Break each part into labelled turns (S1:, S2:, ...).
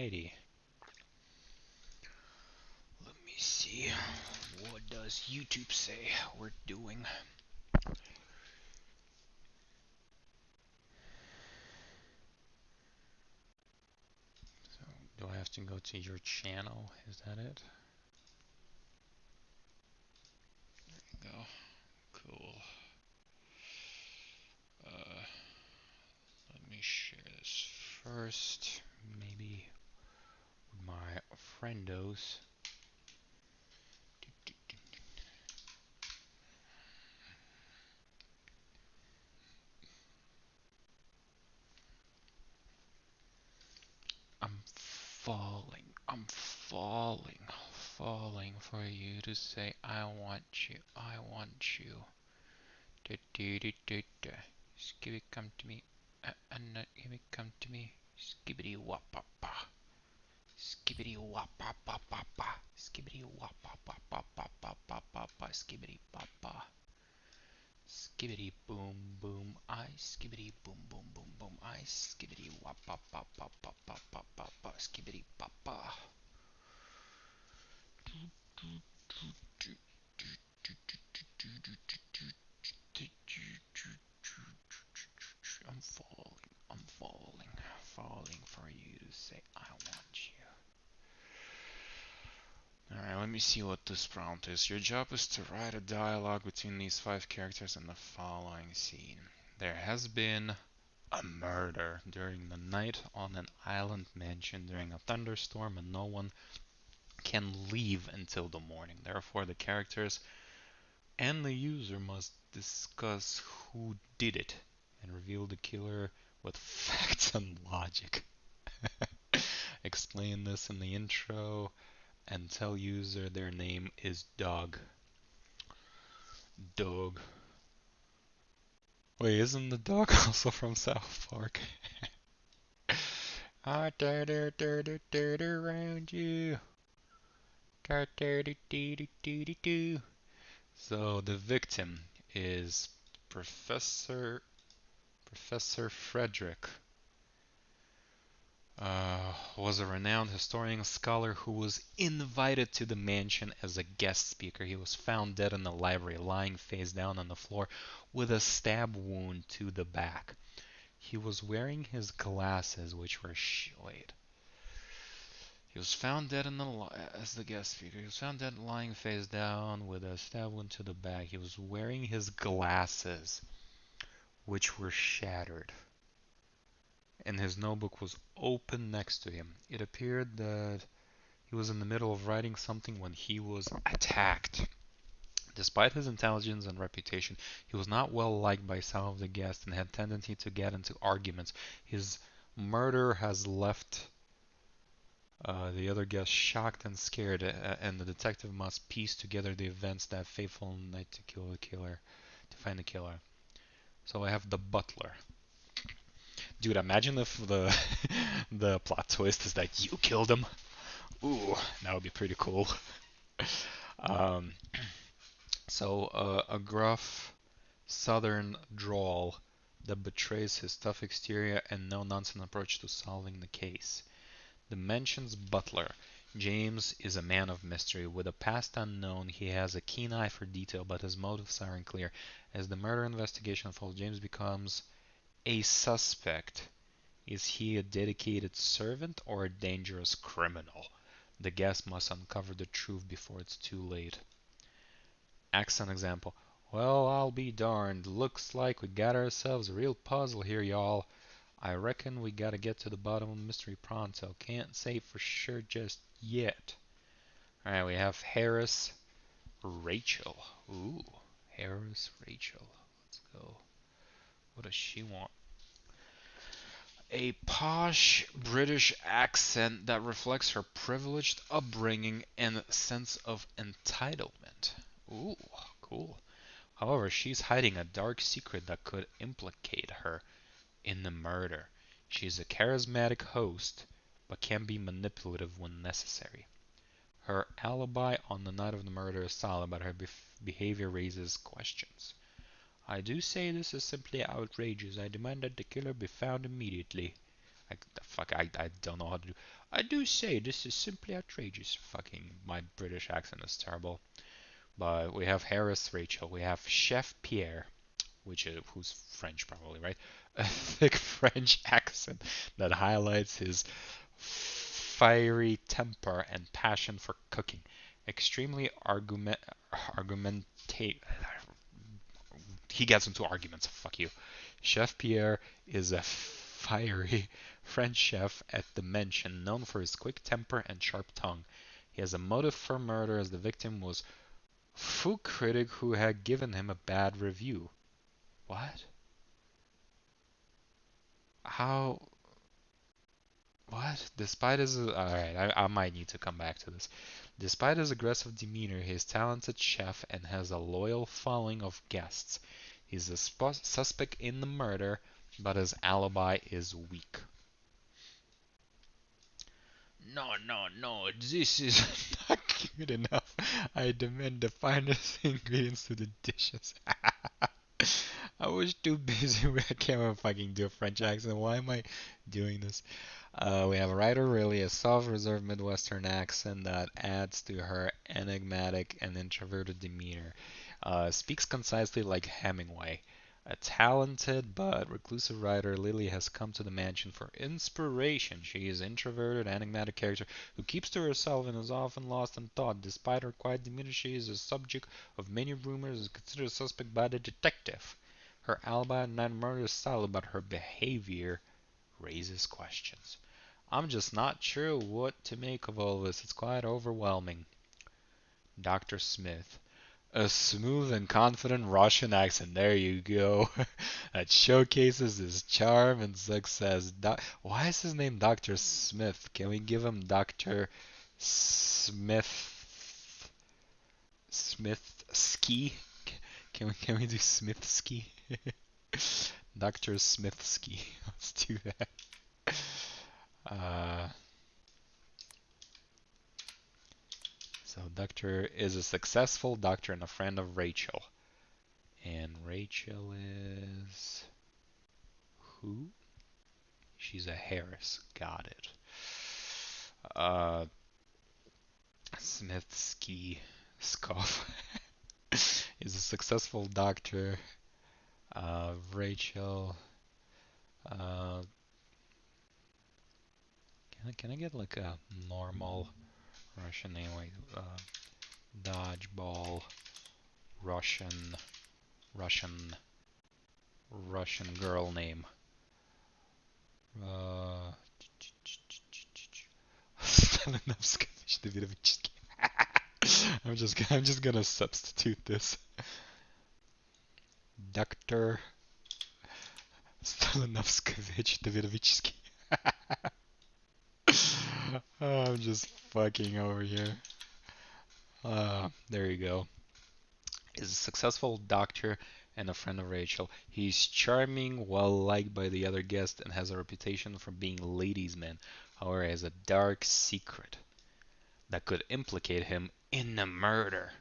S1: Alrighty. Let me see. What does YouTube say we're doing? So, do I have to go to your channel? Is that it? There you go. Cool. Let me share this first. Maybe with my friendos. I'm falling for you to say I want you, I want you. Da da da da da. Skibby come to me, and Skibby come to me. Skibbity wop pop pa. Skibbity wop pop pop pop pa. Skibbity wop pop pop pop pop pop pop pop pa. Skibbity pop pa. Skibbity boom boom I. Skibbity boom boom boom boom I. Skibbity wop pop pop pop pop pop pop pop pa. Skibbity pop pa. I'm falling for you to say I want you. Alright, let me see what this prompt is. Your job is to write a dialogue between these 5 characters in the following scene. There has been a murder during the night on an island mansion during a thunderstorm, and no one can leave until the morning. Therefore, the characters and the user must discuss who did it and reveal the killer with facts and logic. Explain this in the intro and tell user their name is Doug. Doug. Wait, isn't the dog also from South Park? I dirt around you. So the victim is Professor Frederick. Was a renowned historian scholar who was invited to the mansion as a guest speaker. He was found dead in the library, lying face down on the floor with a stab wound to the back. He was wearing his glasses, which were wait. He was found dead as the guest speaker. He was found dead lying face down with a stab wound to the back. He was wearing his glasses, which were shattered, and his notebook was open next to him. It appeared that he was in the middle of writing something when he was attacked. Despite his intelligence and reputation, he was not well liked by some of the guests and had tendency to get into arguments. His murder has left the other guests shocked and scared, and the detective must piece together the events that fateful night to find the killer. So I have the butler. Dude, imagine if the the plot twist is that you killed him. Ooh, that would be pretty cool. Um, a gruff southern drawl that betrays his tough exterior and no-nonsense approach to solving the case. The mansion's butler, James, is a man of mystery. With a past unknown, he has a keen eye for detail, but his motives are unclear. As the murder investigation unfolds, James becomes a suspect. Is he a dedicated servant or a dangerous criminal? The guest must uncover the truth before it's too late. Accent example. Well, I'll be darned. Looks like we got ourselves a real puzzle here, y'all. I reckon we gotta get to the bottom of the mystery pronto. Can't say for sure just yet. Alright, we have Harris Rachel. Ooh, Harris Rachel. Let's go. What does she want? A posh British accent that reflects her privileged upbringing and sense of entitlement. Ooh, cool. However, she's hiding a dark secret that could implicate her in the murder. She is a charismatic host, but can be manipulative when necessary. Her alibi on the night of the murder is solid, but her behavior raises questions. I do say this is simply outrageous. I demand that the killer be found immediately. I don't know how to do. I do say this is simply outrageous. Fucking my British accent is terrible. But we have Harris Rachel. We have Chef Pierre, who's French probably, right? A thick French accent that highlights his fiery temper and passion for cooking. Extremely argumentative. He gets into arguments. Fuck you. Chef Pierre is a fiery French chef at the mansion, known for his quick temper and sharp tongue. He has a motive for murder, as the victim was food critic who had given him a bad review. What? How? What? Despite his... Alright, I might need to come back to this. Despite his aggressive demeanor, he is a talented chef and has a loyal following of guests. He's a suspect in the murder, but his alibi is weak. No, no, no, this is not good enough. I demand the finest ingredients to the dishes. I was too busy. I can't even fucking do a French accent. Why am I doing this? We have a writer, really, a soft, reserved Midwestern accent that adds to her enigmatic and introverted demeanor. Speaks concisely like Hemingway. A talented but reclusive writer, Lily has come to the mansion for inspiration. She is an introverted, enigmatic character who keeps to herself and is often lost in thought. Despite her quiet demeanor, she is a subject of many rumors and is considered a suspect by the detective. Her alibi and night murder is solid, but her behavior raises questions. I'm just not sure what to make of all this. It's quite overwhelming. Dr. Smith. A smooth and confident Russian accent. There you go. That showcases his charm and success. Why is his name Dr. Smith? Can we give him Dr. Smith Smithski? Can we do Smithski? Dr. Smithski. Let's do that. Uh, so Doctor is a successful doctor and a friend of Rachel. And Rachel is who? She's a Harris. Got it. Uh, Smithski Scoff is a successful doctor. Rachel. Uh, can I get like a normal Russian name? Wait, dodgeball. Russian. Russian. Russian girl name. Stalinovskevich Davidovich. I'm just gonna substitute this. Dr. Stalinovskevich Davidovich. I'm just fucking over here. There you go. Is a successful doctor and a friend of Rachel. He's charming, well liked by the other guests, and has a reputation for being a ladies' man. However, he has a dark secret that could implicate him in a murder.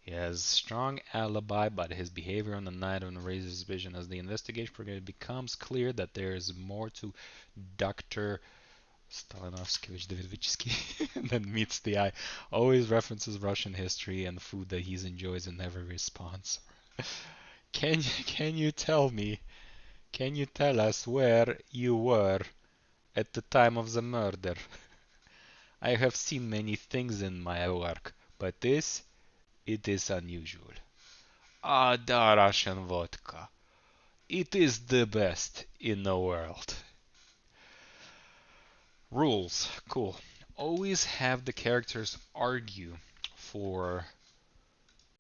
S1: He has strong alibi, but his behavior on the night of raises suspicion. As the investigation progresses, it becomes clear that there is more to Dr. Stalinovskevich Davidovitsky than meets the eye. Always references Russian history and food that he enjoys in every response. Can you tell me? Can you tell us where you were at the time of the murder? I have seen many things in my work, but it is unusual. Ah, the Russian vodka. It is the best in the world. Rules. Cool. Always have the characters argue for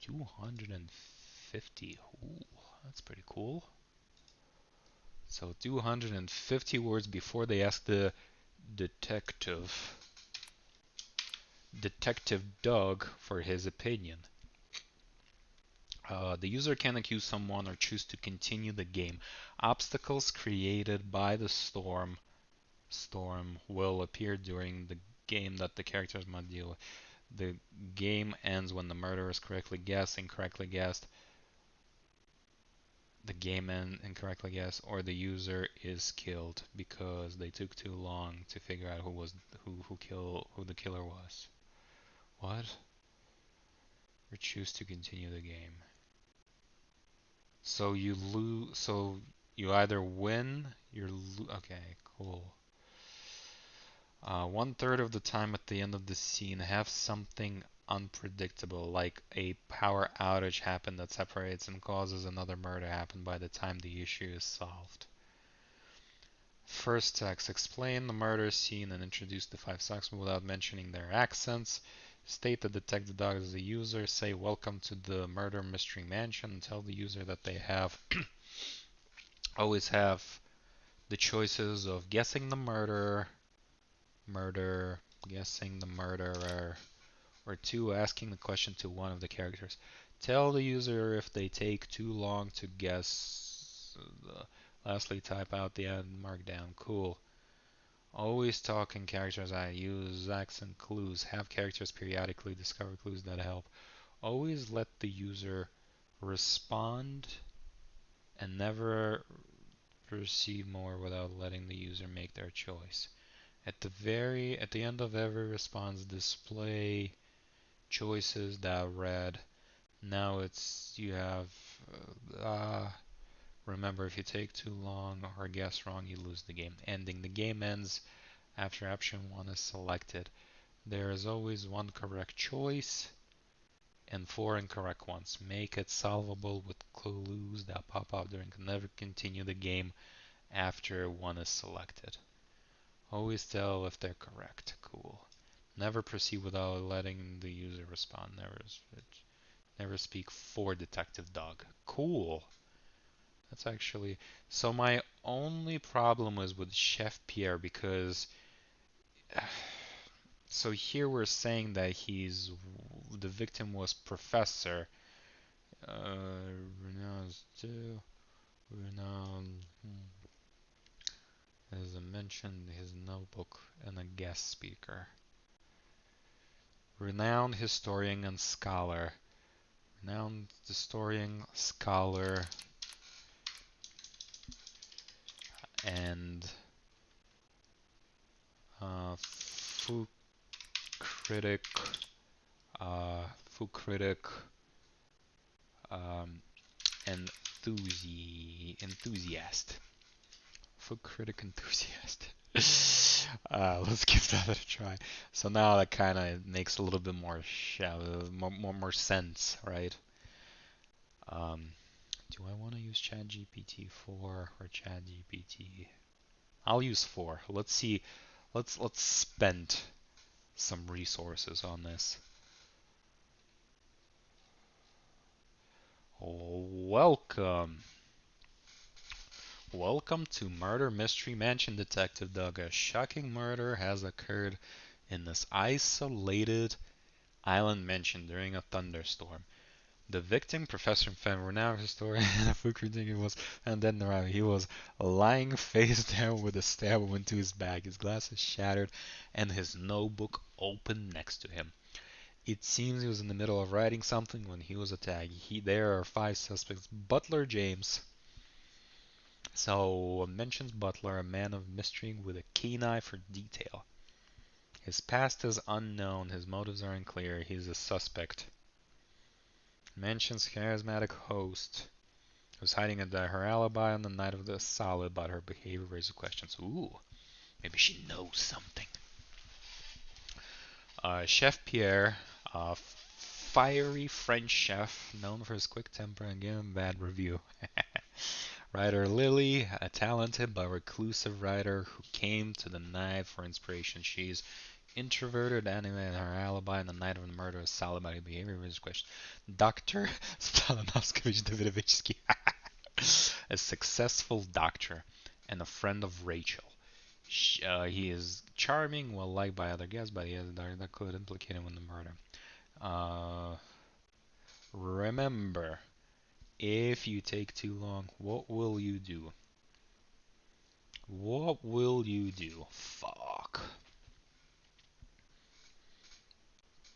S1: 250. Ooh, that's pretty cool. So 250 words before they ask the detective Doug for his opinion. The user can accuse someone or choose to continue the game. Obstacles created by the storm will appear during the game that the characters must deal with. The game ends when the murderer is correctly guessed. Incorrectly guessed, the game incorrectly guessed, or the user is killed because they took too long to figure out who the killer was. What? Or choose to continue the game. So you lose. So you either win. Okay, cool. 1/3 of the time at the end of the scene, have something unpredictable, like a power outage happen that separates and causes another murder happen by the time the issue is solved. First text, explain the murder scene and introduce the five suspects without mentioning their accents. State that detect the dog as the user. Say welcome to the murder mystery mansion and tell the user that they have always have the choices of guessing the murder, guessing the murderer, or two, asking the question to one of the characters. Tell the user if they take too long to guess. Lastly, type out the end markdown. Cool. Always talk in characters I use accent clues. Have characters periodically discover clues that help. Always let the user respond and never proceed more without letting the user make their choice. At the end of every response, display choices that read. Now it's you have remember if you take too long or guess wrong, you lose the game. Ending. The game ends after option 1 is selected. There is always one correct choice and four incorrect ones. Make it solvable with clues that pop up during. Never continue the game after one is selected. Always tell if they're correct. Cool. Never proceed without letting the user respond. Never speak for Detective Dog. Cool. That's actually. So my only problem was with Chef Pierre because. So here we're saying that the victim was Professor. Renowned, renowned, as I mentioned, his notebook and a guest speaker. Renowned historian and scholar. Renowned historian, scholar, and food critic, food critic, um, enthusiast. Food critic enthusiast. Let's give that a try. So now that kind of makes a little bit more sense, right? Um, do I want to use ChatGPT 4 or ChatGPT? I'll use 4. Let's see. Let's spend some resources on this. Welcome. Welcome to Murder Mystery Mansion, Detective Doug. A shocking murder has occurred in this isolated island mansion during a thunderstorm. The victim, Professor Fan, renowned historian and a food critic, he was lying face down with a stab wound to his back. His glasses shattered and his notebook open next to him. It seems he was in the middle of writing something when he was attacked. There are five suspects. Butler James. So mentions Butler, a man of mystery with a keen eye for detail. His past is unknown. His motives are unclear. He's a suspect. Mentions charismatic host who's hiding her alibi on the night of the assault, but her behavior raises questions. Ooh, maybe she knows something. Chef Pierre, a fiery French chef known for his quick temper and giving bad review. Writer Lily, a talented but reclusive writer who came to the night for inspiration. She's introverted, animated her alibi on the night of the murder is solid by behavior raises question. Dr. Stalinovskovich Davidovitsky, a successful doctor and a friend of Rachel. He is charming, well liked by other guests, but he has a daughter that could implicate him in the murder. Remember, if you take too long, what will you do? What will you do? Fuck.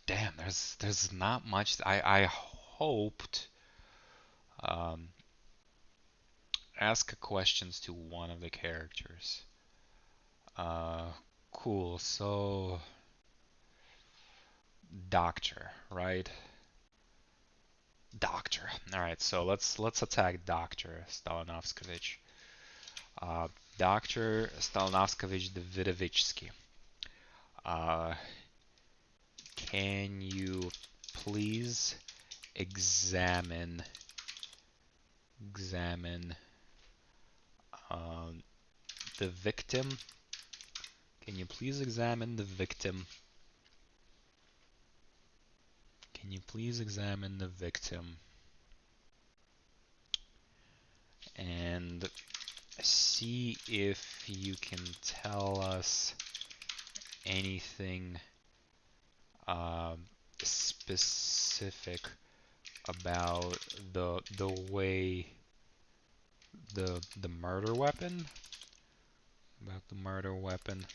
S1: Damn, there's not much. I hoped. Um, ask questions to one of the characters. Uh, cool. So, doctor, right? Doctor. All right. So let's attack Doctor Stalinovskovich. Uh, Doctor Stalinovskovich Davidovitsky. Uh, can you please examine examine um, the victim? Can you please examine the victim? Can you please examine the victim and see if you can tell us anything specific about the way the murder weapon about the murder weapon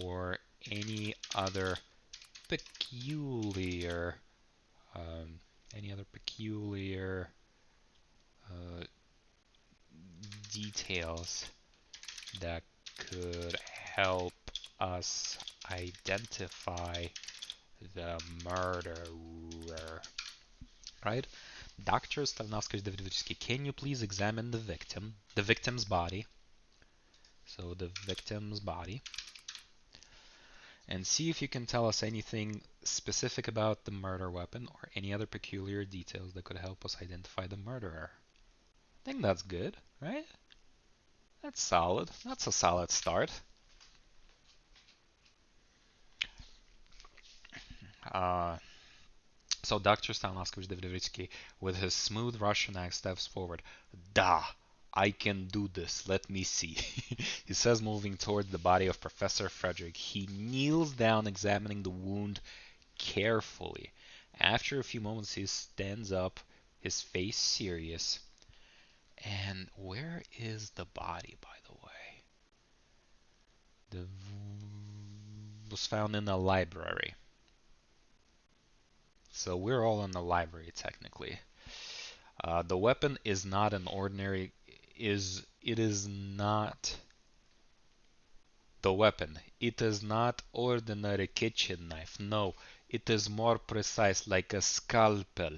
S1: or any other peculiar um, any other peculiar uh, details that could help us identify the murderer. Right? Dr. Stanislavski Davidovsky, can you please examine the victim's body? So the victim's body, and see if you can tell us anything specific about the murder weapon or any other peculiar details that could help us identify the murderer. I think that's good, right? That's solid. That's a solid start. Uh, so Dr. Stanislavski Davidovsky, with his smooth Russian accent, steps forward. Da, I can do this. Let me see. He says, moving toward the body of Professor Frederick. He kneels down, examining the wound carefully. After a few moments, he stands up, his face serious. And where is the body, by the way? The was found in a library. So we're all in the library technically. The weapon is not an ordinary. It is not the weapon. It is not ordinary kitchen knife. No, it is more precise, like a scalpel.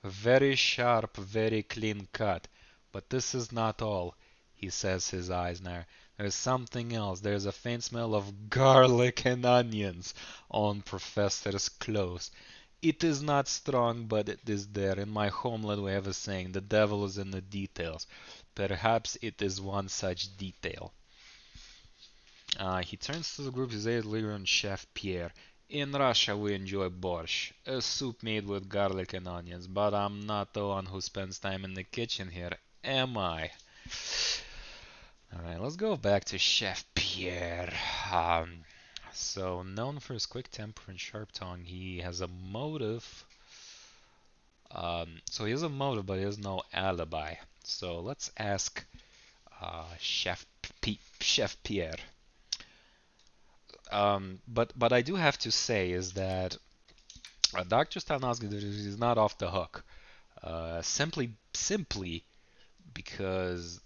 S1: Very sharp, very clean cut. But this is not all, he says, his eyes narrow. There's something else. There's a faint smell of garlic and onions on Professor's clothes. It is not strong, but it is there. In my homeland we have a saying, the devil is in the details. Perhaps it is one such detail. He turns to the group, his aide leader and Chef Pierre. In Russia we enjoy borscht, a soup made with garlic and onions, but I'm not the one who spends time in the kitchen here, am I? Alright, let's go back to Chef Pierre. So, known for his quick temper and sharp tongue, he has a motive. So he has a motive, but he has no alibi. So let's ask Chef Pierre. But I do have to say is that Dr. Stanislavski is not off the hook. Simply because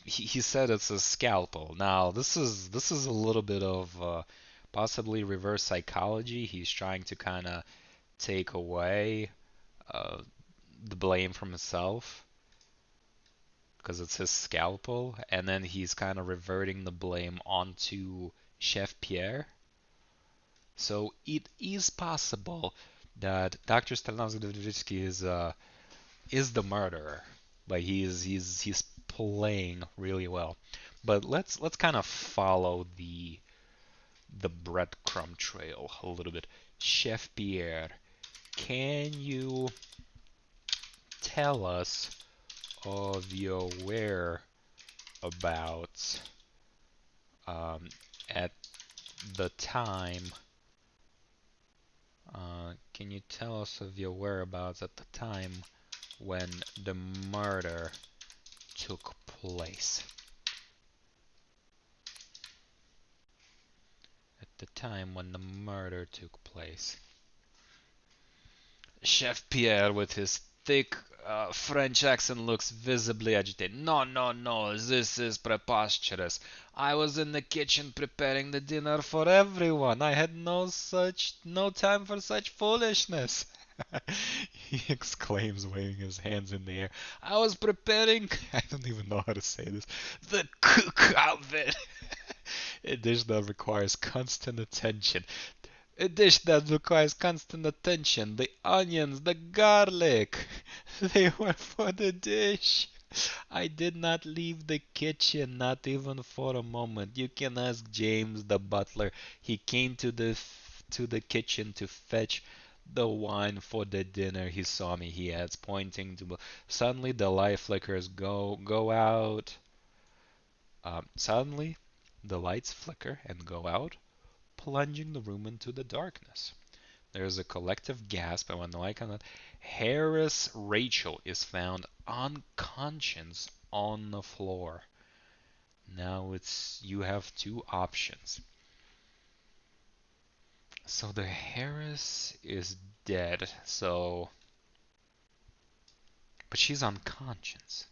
S1: he said it's a scalpel. Now this is a little bit of possibly reverse psychology. He's trying to kind of take away uh, the blame from himself because it's his scalpel, and then he's kind of reverting the blame onto Chef Pierre. So it is possible that Dr. Stanislavski is the murderer, but he's playing really well. But let's kind of follow the breadcrumb trail a little bit. Chef Pierre, can you tell us of your whereabouts at the time? Can you tell us of your whereabouts at the time when the murder took place? At the time when the murder took place. Chef Pierre, with his thick French accent looks visibly agitated. No, no, no, this is preposterous. I was in the kitchen preparing the dinner for everyone. I had no time for such foolishness. He exclaims, waving his hands in the air. I was preparing, I don't even know how to say this, the cook outfit. A dish that requires constant attention. A dish that requires constant attention. The onions, the garlic, they were for the dish. I did not leave the kitchen, not even for a moment. You can ask James, the butler. He came to the kitchen to fetch the wine for the dinner. He saw me, he adds, pointing to. Suddenly the light flickers go out. Suddenly the lights flicker and go out, plunging the room into the darkness. There is a collective gasp, and when the light comes on, Harris Rachel is found unconscious on the floor. Now you have two options. So the Harris is dead, but she's unconscious.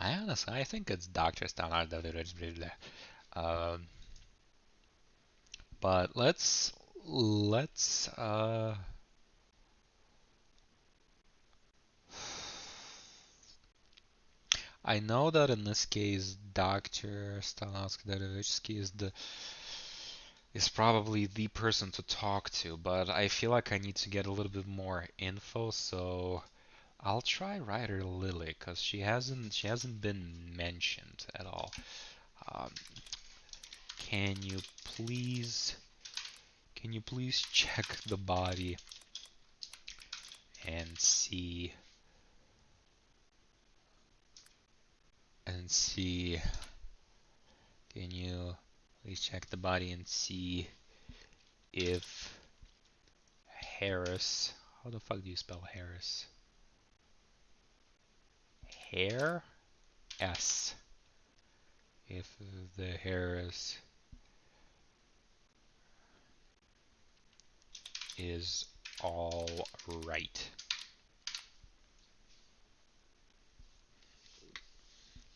S1: I think it's Dr. Stannard. Um, but let's. I know that in this case, Dr. Stanovsky is probably the person to talk to, but I feel like I need to get a little bit more info, so I'll try writer Lily because she hasn't been mentioned at all. Um, can you please can you please check the body and see can you please check the body and see if Harris, how the fuck do you spell Harris? Hair? S. If the Harris is all right.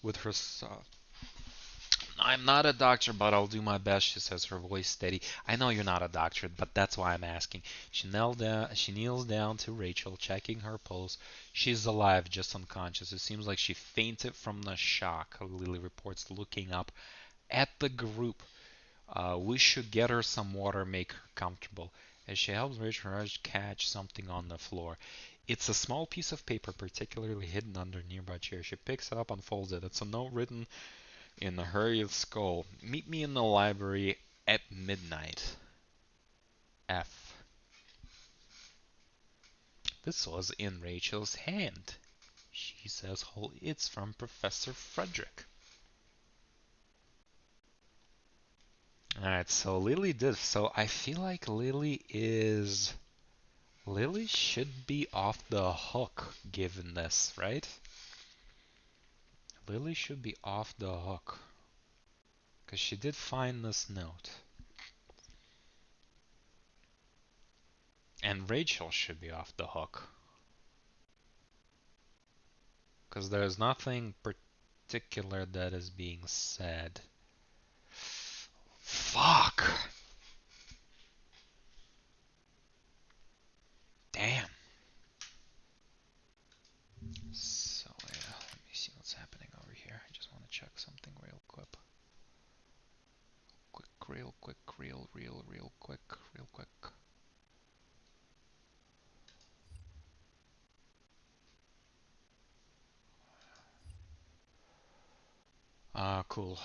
S1: With her, I'm not a doctor, but I'll do my best, she says, her voice steady. I know you're not a doctor, but that's why I'm asking. She kneels down to Rachel, checking her pulse. She's alive, just unconscious. It seems like she fainted from the shock, Lily reports, looking up at the group. We should get her some water, make her comfortable. As she helps Rachel catch something on the floor. It's a small piece of paper, particularly hidden under a nearby chair. She picks it up and folds it. It's a note written in a hurried scroll. Meet me in the library at midnight. F. This was in Rachel's hand. She says, oh, it's from Professor Frederick. Alright, so Lily did. So I feel like Lily should be off the hook given this, right? Lily should be off the hook. Because she did find this note. And Rachel should be off the hook. Because there's nothing particular that is being said. Fuck! Damn. So yeah, let me see what's happening over here. I just want to check something real quick. Real quick. Cool.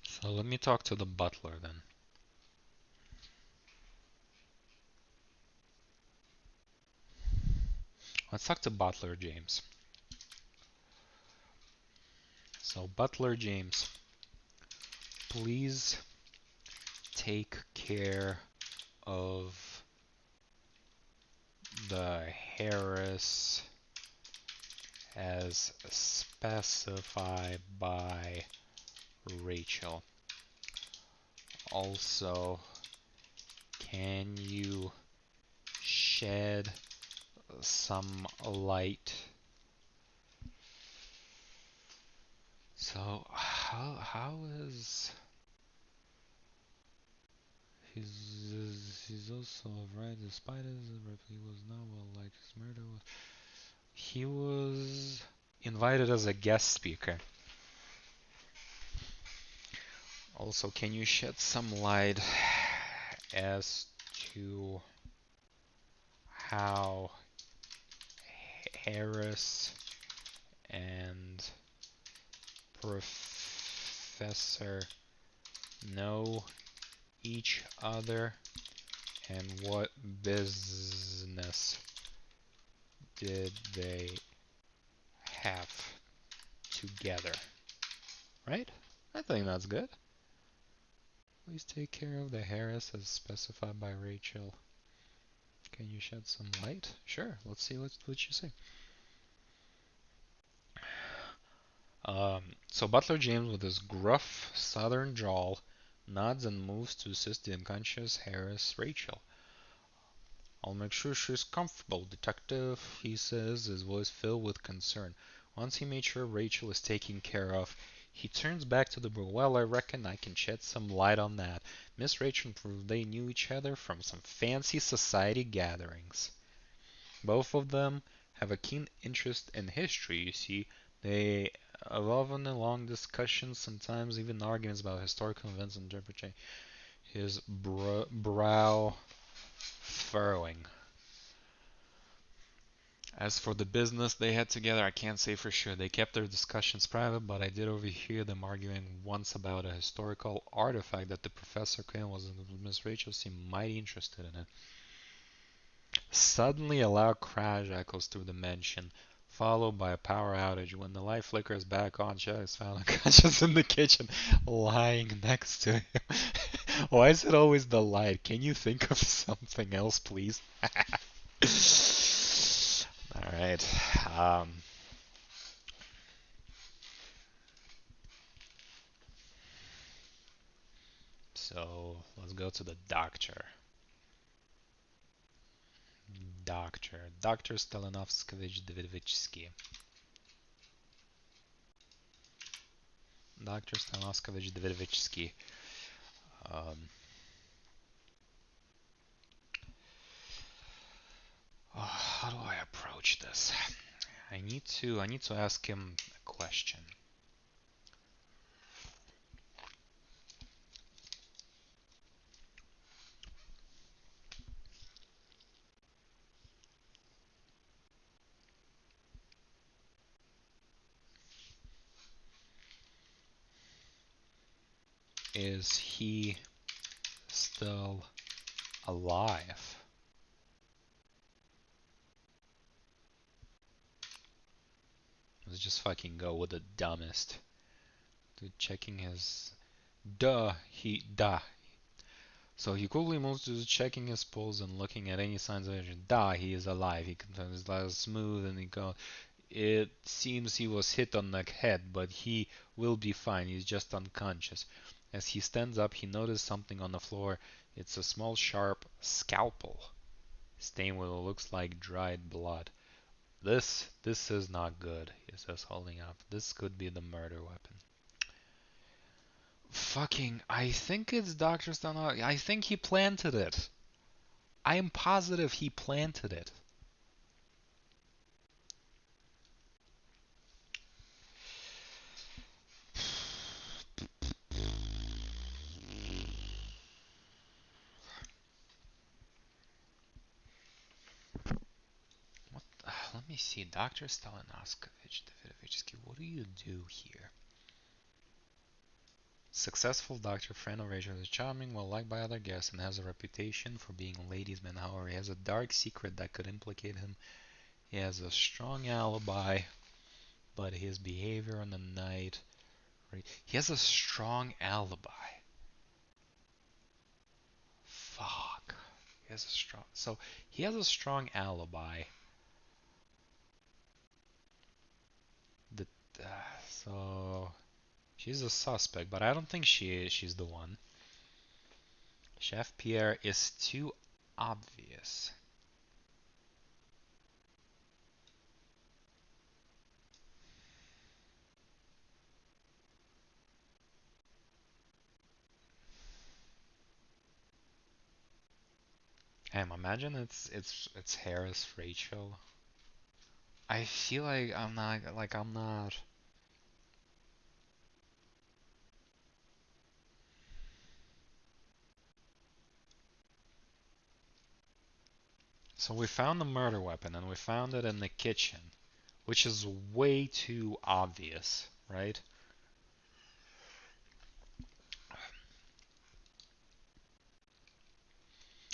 S1: So let me talk to the butler then. Let's talk to Butler James. So Butler James, please take care of the Harris as specified by Rachel. Also, can you shed some light? So how is he's also right despite his he was not well like his murder was he was invited as a guest speaker. Also, can you shed some light as to how Harris and Professor know each other and what business did they have together? Right? I think that's good. Please take care of the Harris as specified by Rachel. Can you shed some light? Sure, let's see what you say. So Butler James, with his gruff southern drawl, nods and moves to assist the unconscious Harris Rachel. I'll make sure she's comfortable, detective, he says, his voice filled with concern. Once he made sure Rachel is taken care of, he turns back to the boy. Well, I reckon I can shed some light on that. Miss Rachel proved they knew each other from some fancy society gatherings. Both of them have a keen interest in history, you see. They have often long discussions, sometimes even arguments about historical events and interpretation. His brow furrowing. As for the business they had together, I can't say for sure. They kept their discussions private, but I did overhear them arguing once about a historical artifact that the professor claimed was Miss Rachel seemed mighty interested in it. Suddenly a loud crash echoes through the mansion, followed by a power outage. When the light flickers back on, Chad is found unconscious in the kitchen, lying next to him. Why is it always the light? Can you think of something else, please? Alright. So let's go to the doctor. Dr. Stelinovskevich Davidovitsky. Dr. Stelinovskevich Davidovitsky. How do I approach this? I need to ask him a question. Is he still alive? Let's just fucking go with the dumbest. Dude, checking his... Duh. So he quickly moves to checking his pulse and looking at any signs of injury. Duh, he is alive. He confirms his life is smooth and he goes... It seems he was hit on the head, but he will be fine. He's just unconscious. As he stands up, he notices something on the floor. It's a small, sharp scalpel, stained with what looks like dried blood. This is not good, he says, holding up. This could be the murder weapon. Fucking, I think it's Dr. Stanov. I think he planted it. I am positive he planted it. Let me see, Dr. Stelinovskevich Davidovitsky, what do you do here? Successful doctor, friend of Rachel, is charming, well liked by other guests, and has a reputation for being a ladies' man. However, he has a dark secret that could implicate him. He has a strong alibi, but his behavior on the night... He has a strong alibi. Fuck. He has a strong... So, he has a strong alibi. So she's a suspect, but I don't think she's the one. Chef Pierre is too obvious. Imagine it's Harris Rachel. I feel like I'm not. So we found the murder weapon and we found it in the kitchen, which is way too obvious, right?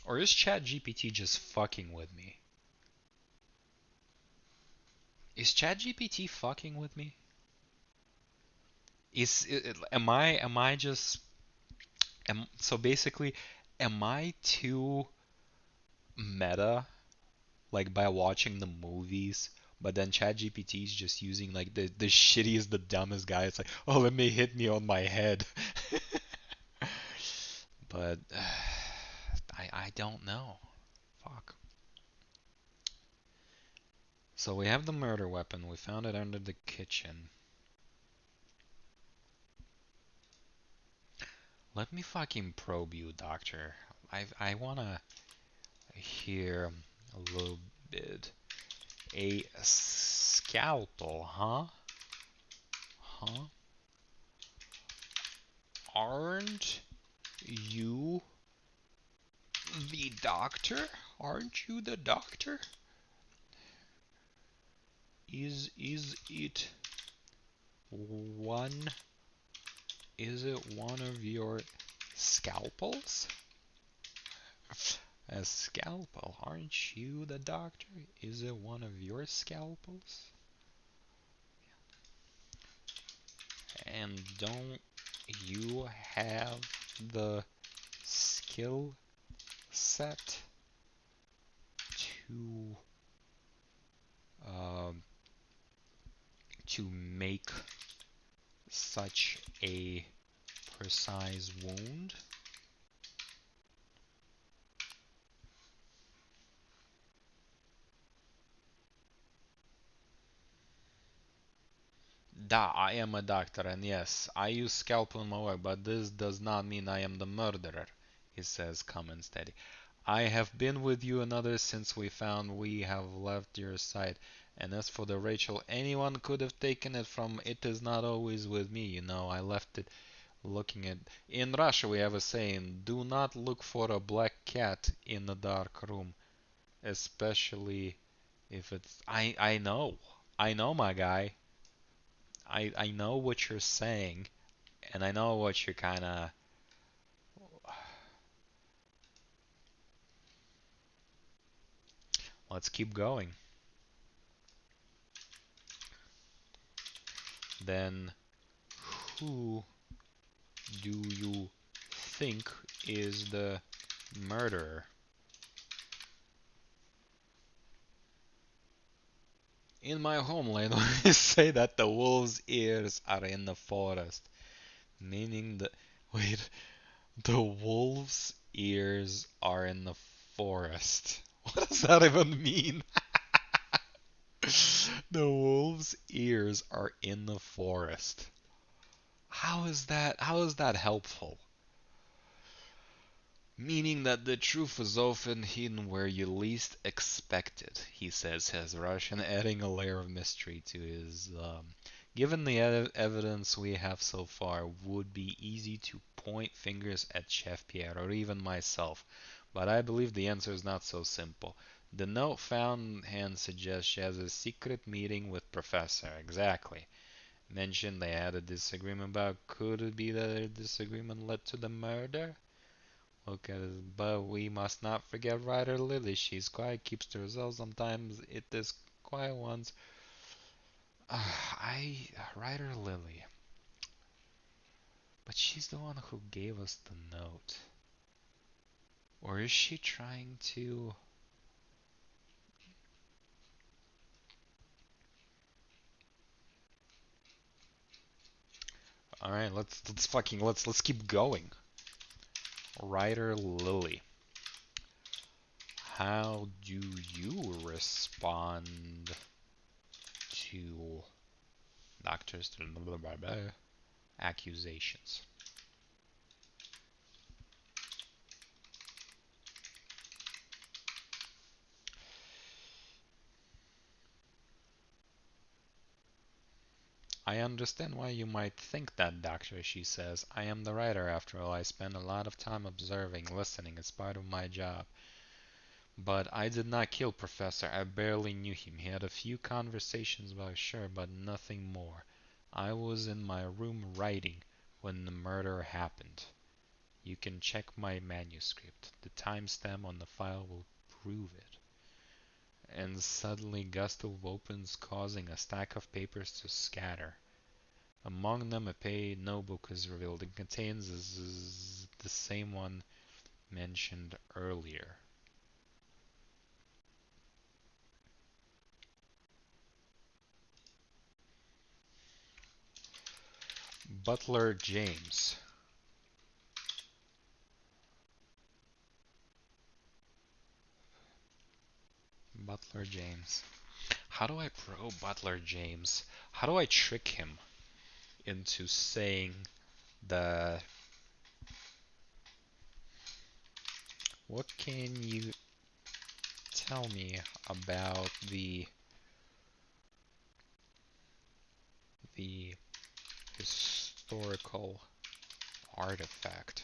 S1: Or is ChatGPT just fucking with me? Is ChatGPT fucking with me? Am I just so basically am I too meta like by watching the movies, but then ChatGPT is just using like the shittiest, the dumbest guy. It's like, oh, let me hit me on my head. But I don't know. Fuck. So we have the murder weapon. We found it under the kitchen. Let me fucking probe you, doctor. I wanna hear a little bit. A scalpel, huh? Huh? Aren't you the doctor? Aren't you the doctor? Is it one is it one of your scalpels? A scalpel. Aren't you the doctor? Is it one of your scalpels? And don't you have the skill set to um, to make such a precise wound? Da, I am a doctor, and yes, I use scalpel in my work, but this does not mean I am the murderer, he says, calm and steady. I have been with you and others since we have left your side. And as for the Rachel, anyone could have taken it from it is not always with me, I left it looking at. In Russia, we have a saying, do not look for a black cat in a dark room, especially if it's. I know, my guy. I know what you're saying, and I know what you're kind of. Let's keep going. Then, who do you think is the murderer? In my homeland, we say that the wolf's ears are in the forest, meaning that. Wait, the wolf's ears are in the forest. What does that even mean? The wolf's ears are in the forest. How is that helpful? Meaning that the truth is often hidden where you least expect it, he says, his Russian, adding a layer of mystery to his. Given the evidence we have so far, would be easy to point fingers at Chef Pierre or even myself, but I believe the answer is not so simple. The note found hand suggests she has a secret meeting with Professor. Exactly. Mentioned they had a disagreement about could it be that their disagreement led to the murder? Look at it, but we must not forget writer Lily. She's quiet, keeps to herself. Sometimes it is quiet ones. Writer Lily, but she's the one who gave us the note. Or is she trying to? All right, let's keep going. Writer Lily, how do you respond to doctors' accusations? I understand why you might think that, doctor, she says. I am the writer, after all. I spend a lot of time observing, listening. It's part of my job. But I did not kill Professor. I barely knew him. He had a few conversations about sure, but nothing more. I was in my room writing when the murder happened. You can check my manuscript. The timestamp on the file will prove it. And suddenly Gustav opens, causing a stack of papers to scatter. Among them, a paid notebook is revealed. It contains the same one mentioned earlier. Butler James. Butler James. How do I pro Butler James? How do I trick him into saying the... What can you tell me about the historical artifact?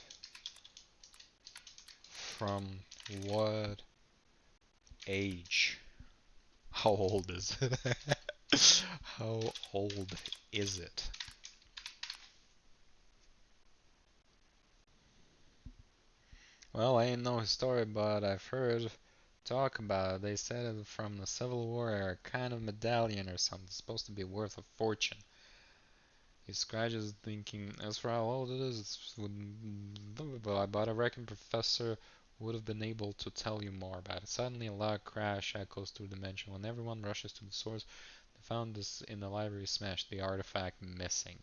S1: From what age? How old is it? How old is it? Well, I ain't no historian, but I've heard talk about it. They said it from the Civil War era, kind of medallion or something. It's supposed to be worth a fortune. He scratches thinking, as for how old it is, but I reckon Professor would have been able to tell you more about it. Suddenly a loud crash echoes through the dimension. When everyone rushes to the source, they found this in the library smashed, the artifact missing.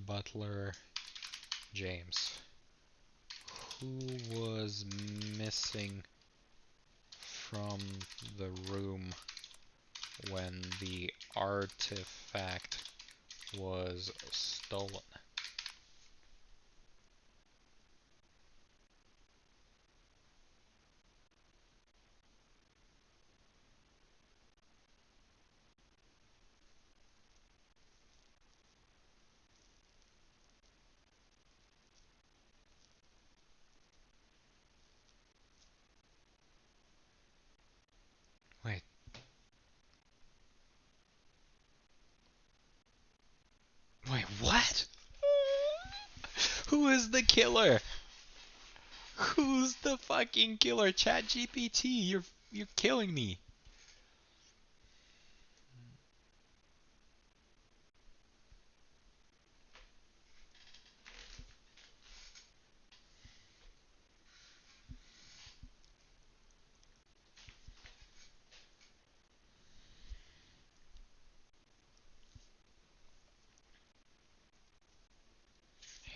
S1: Butler James. Who was missing from the room when the artifact was stolen? Wait, wait, what? Who is the killer? Who's the fucking killer? ChatGPT, you're killing me.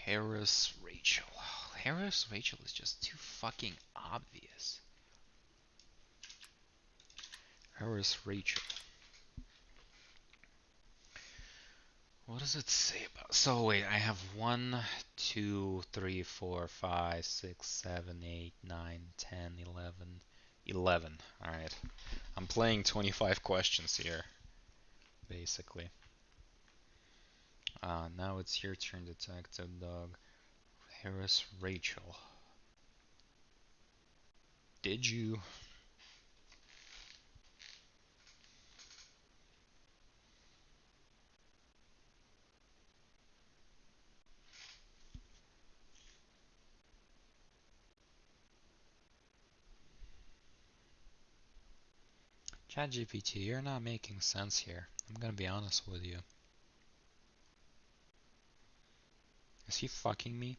S1: Harris Rachel. Harris Rachel is just too fucking obvious. Harris Rachel. What does it say about? So wait, I have 1, 2, 3, 4, 5, 6, 7, 8, 9, 10, 11, 11. All right. I'm playing 25 questions here, basically. Now it's your turn, Detective Dog. Harris Rachel. Did you? ChatGPT, you're not making sense here. I'm gonna be honest with you. Is he fucking me?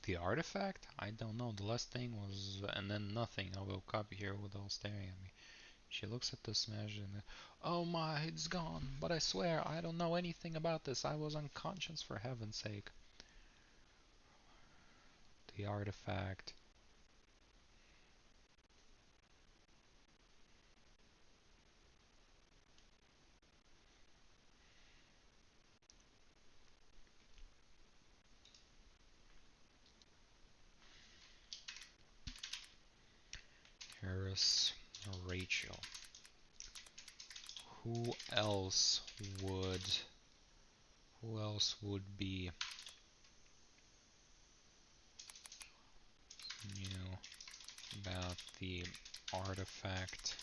S1: The artifact? I don't know. The last thing was, and then nothing. I woke up here with all staring at me. She looks at the smash and, oh my, it's gone. But I swear, I don't know anything about this. I was unconscious, for heaven's sake. The artifact. Harris, Rachel. Who else would be new about the artifact?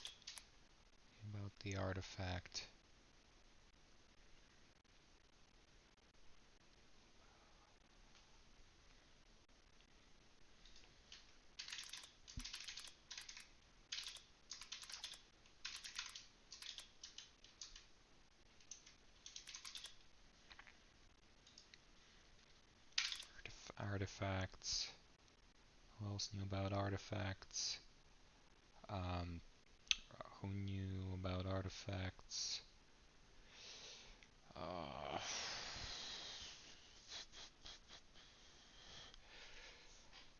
S1: About the artifact. Artifacts. Who else knew about artifacts? Um, who knew about artifacts? Uh,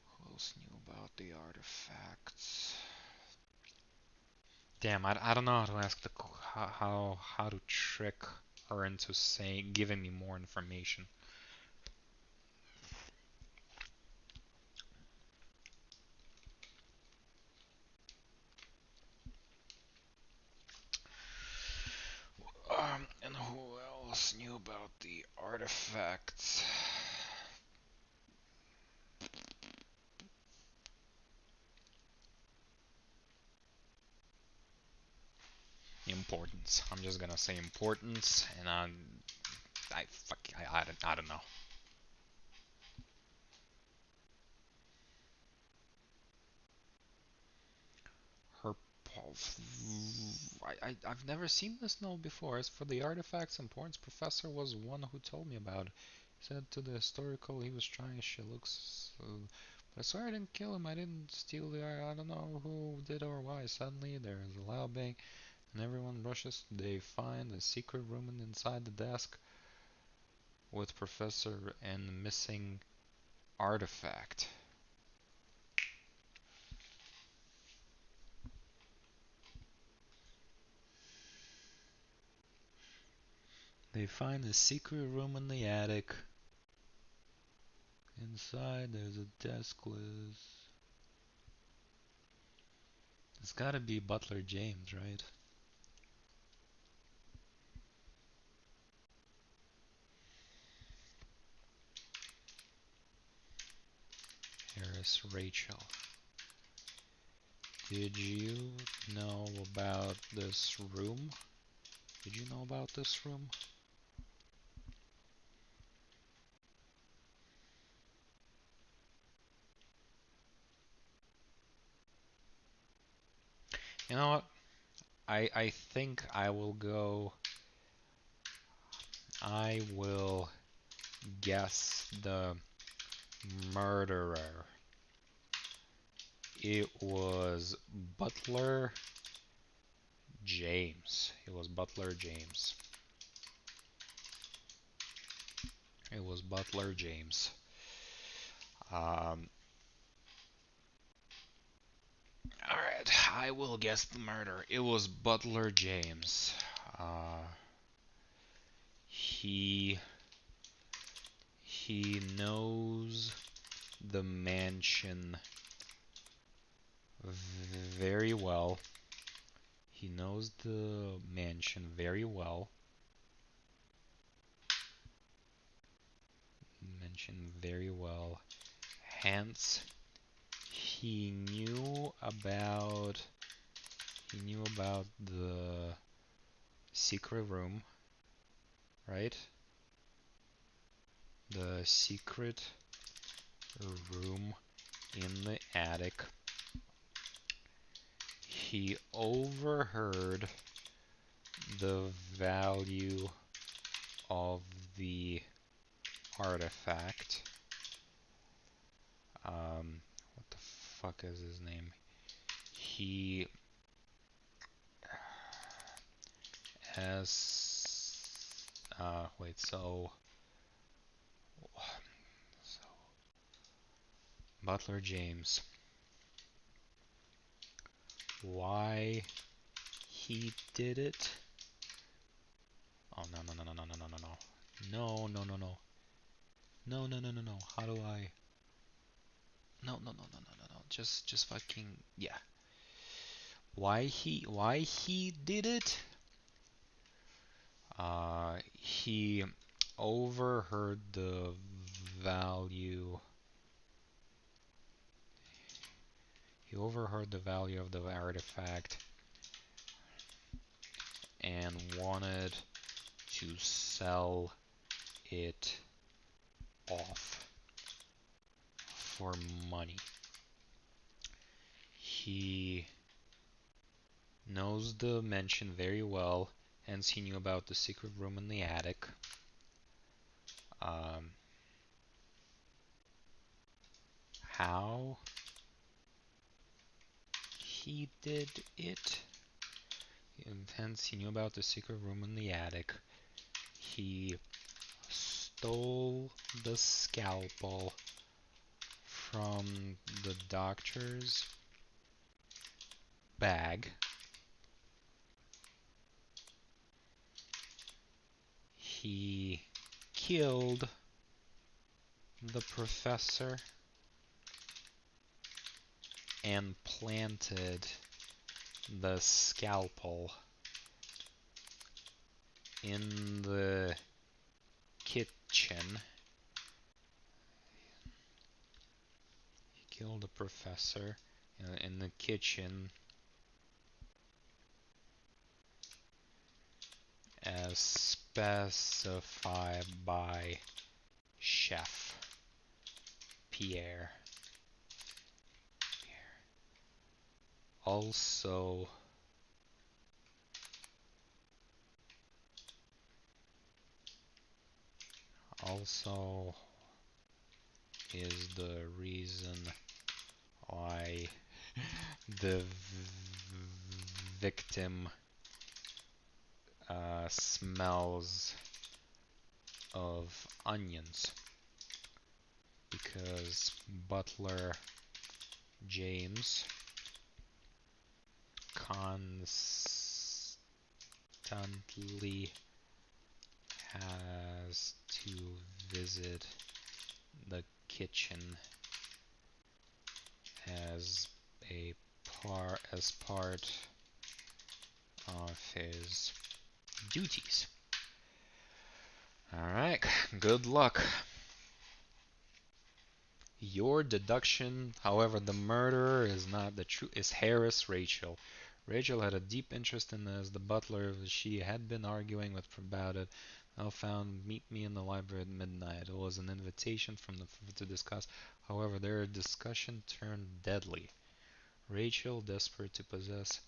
S1: who else knew about the artifacts? Damn, I don't know how to ask the how to trick her into saying giving me more information. And who else knew about the artifacts? Importance. I'm just gonna say importance, and I don't know. Her I've never seen this note before. As for the artifacts, importance professor was one who told me about it. He said to the historical he was trying. She looks. But I swear I didn't kill him. I didn't steal the. I don't know who did or why. Suddenly there's a loud bang, and everyone rushes. They find a secret room inside the desk with professor and missing artifact. They find a secret room in the attic. Inside there's a desk with... It's gotta be Butler James, right? Harris Rachel. Did you know about this room? Did you know about this room? You know what? I think I will go... I will guess the murderer. It was Butler James. It was Butler James. It was Butler James. Alright, I will guess the murder. It was Butler James. He knows the mansion very well. He knows the mansion very well. Mansion very well. Hence, he knew about the secret room, right? The secret room in the attic. He overheard the value of the artifact. fuck is his name? He wait, so Butler James. Why he did it? Oh no no no no no no no no no. No no no no. No no no no no. How do I No no no no no no no. Just fucking yeah. Why he did it? He overheard the value he overheard the value of the artifact and wanted to sell it off for money. He knows the mansion very well, hence he knew about the secret room in the attic. Um, how he did it, and hence he knew about the secret room in the attic. He stole the scalpel from the doctor's bag. He killed the professor and planted the scalpel in the kitchen. He killed the professor in the kitchen as specified by Chef Pierre. Also, is the reason why the victim smells of onions, because Butler James constantly has to visit the kitchen as part of his duties. Alright, good luck. Your deduction, however, the murderer is not the truth, is Harris Rachel. Rachel had a deep interest in this. The butler, she had been arguing with about it. Now found meet me in the library at midnight. It was an invitation from to discuss. However, their discussion turned deadly. Rachel, desperate to possess.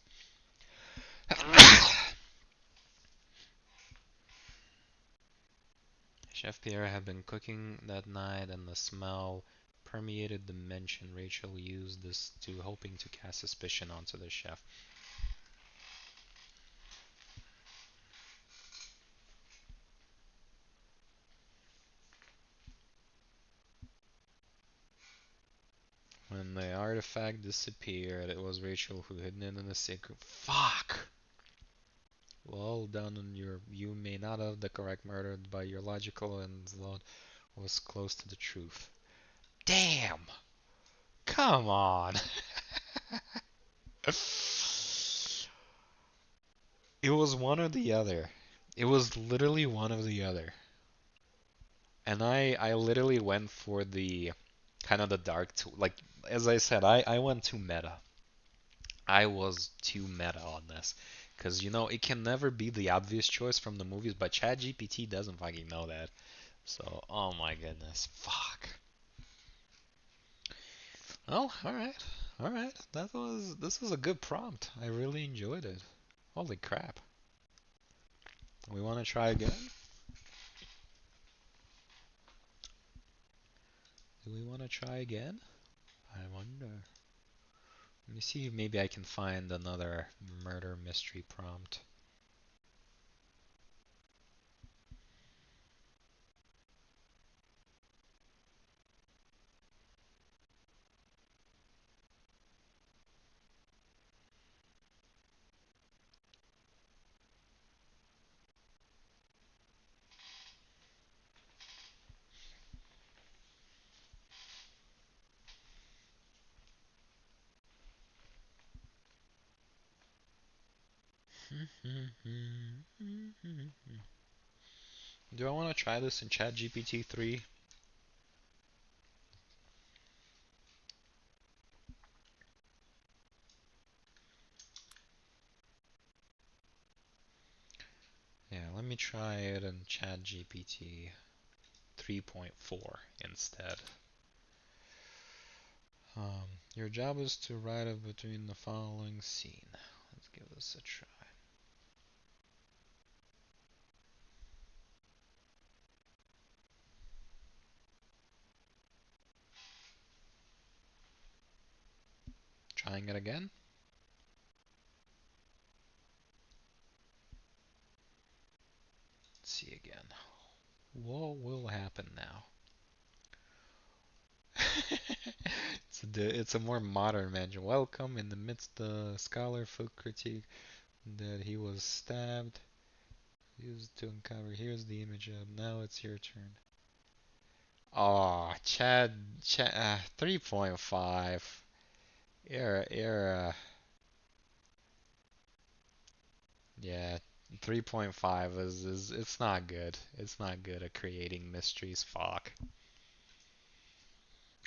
S1: Chef Pierre had been cooking that night, and the smell permeated the mansion. Rachel used this to hoping to cast suspicion onto the chef. When the artifact disappeared, it was Rachel who hid it in the secret. Fuck! Well done on you may not have the correct murder, but your logical and thought was close to the truth. Damn! Come on! It was one or the other. It was literally one or the other. And I literally went for the kind of the dark, like, as I said, I went too meta. I was too meta on this. Because, it can never be the obvious choice from the movies, but ChatGPT doesn't fucking know that. So, oh my goodness. Fuck. Oh, alright. Alright. This was a good prompt. I really enjoyed it. Holy crap. We want to try again? Do we want to try again? I wonder. Let me see if maybe I can find another murder mystery prompt. Do I want to try this in ChatGPT 3? Yeah, let me try it in ChatGPT 3.4 instead. Your job is to write up between the following scene. Let's give this a try. Trying it again. Let's see again. What will happen now? It's a more modern mention. Welcome in the midst the scholar folk critique that he was stabbed. Used to uncover. Here's the image of. Now it's your turn. Oh, Chad, 3.5. Era. Yeah, 3.5 is it's not good. It's not good at creating mysteries. Fuck.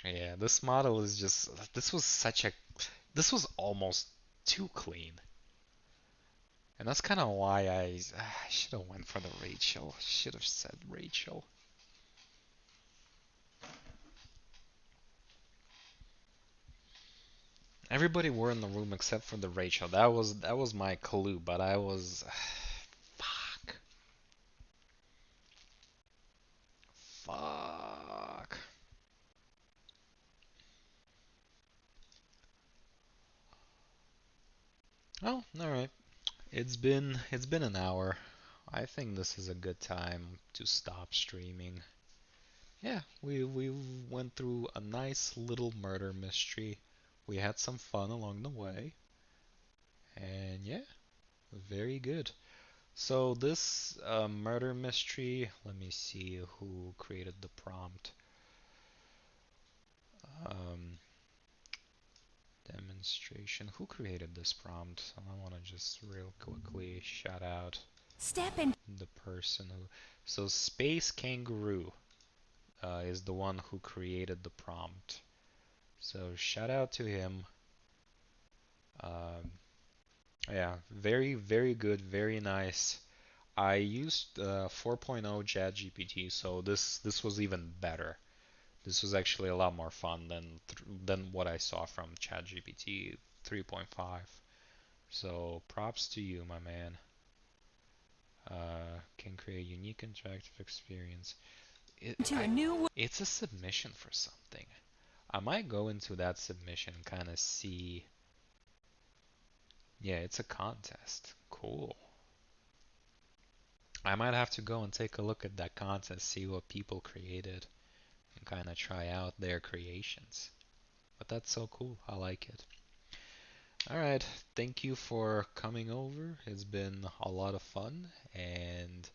S1: Yeah, this model is just. This was almost too clean. And that's kind of why I should have went for the Rachel. Should have said Rachel. Everybody were in the room except for the Rachel. That was my clue, but I was fuck. Fuck. Oh, all right. It's been an hour. I think this is a good time to stop streaming. Yeah, we went through a nice little murder mystery. We had some fun along the way, and yeah, very good. So this murder mystery, let me see who created the prompt. Um, Demonstration. Who created this prompt? I want to just real quickly shout out
S2: Step in.
S1: the person who. So Space Kangaroo is the one who created the prompt. So shout out to him. Um, yeah, very very good, very nice. I used 4.0 ChatGPT, so this was even better. This was actually a lot more fun than what I saw from ChatGPT 3.5. So props to you, my man. Can create a unique interactive experience. It,
S2: To a
S1: I,
S2: new
S1: it's a submission for something. I might go into that submission and kind of see. Yeah, it's a contest. Cool. I might have to go and take a look at that contest, see what people created, and kind of try out their creations. But that's so cool. I like it. All right. Thank you for coming over. It's been a lot of fun, and